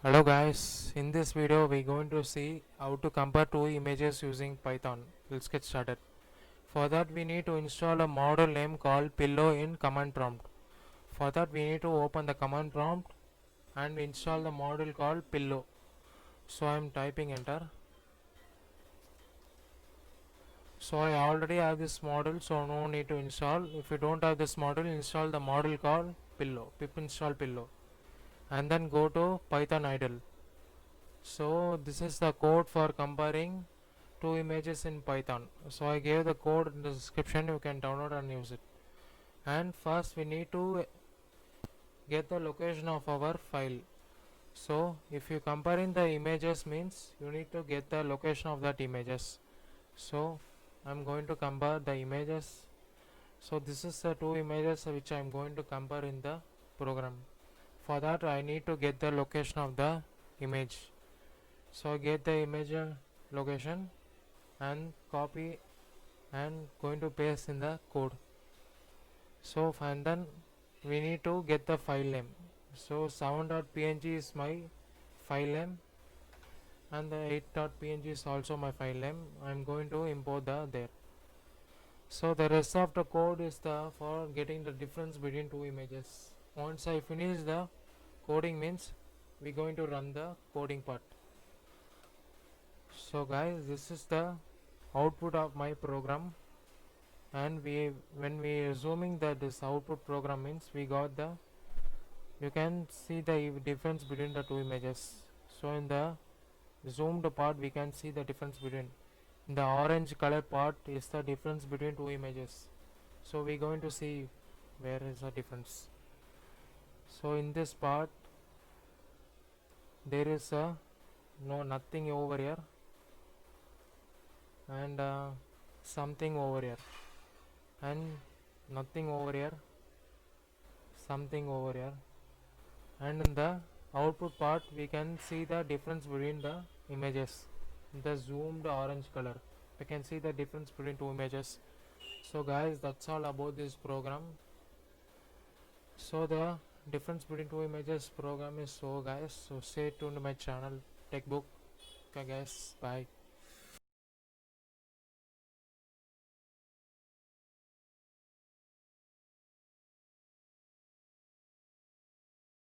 Hello guys, in this video we're going to see how to compare two images using Python. Let's get started. For that we need to install a module name called Pillow in command prompt. For that we need to open the command prompt and install the module called Pillow. So I am typing enter. So I already have this module, so no need to install. If you don't have this module, install the module called Pillow, pip install Pillow, and then go to Python idle. So this is the code for comparing two images in Python. So I gave the code in the description, you can download and use it. And first we need to get the location of our file. So if you comparing the images means you need to get the location of that images. So I'm going to compare the images. So this is the two images which I'm going to compare in the program. For that I need to get the location of the image. So I get the image location and copy and going to paste in the code. So and then we need to get the file name. So 7.png is my file name and the 8.png is also my file name. I'm going to import the there. So the rest of the code is the for getting the difference between two images. Once I finish the coding means we're going to run the coding part. So guys, this is the output of my program, and we when we zooming that this output program means we got the you can see the difference between the two images. So in the zoomed part we can see the difference between the orange color part is the difference between two images. So we're going to see where is the difference. So in this part there is a no nothing over here and something over here and nothing over here, something over here, and in the output part we can see the difference between the images. The zoomed orange color, we can see the difference between two images. So guys, that's all about this program. So the difference between two images program is so guys, so stay tuned to my channel Techbook. Okay guys, bye.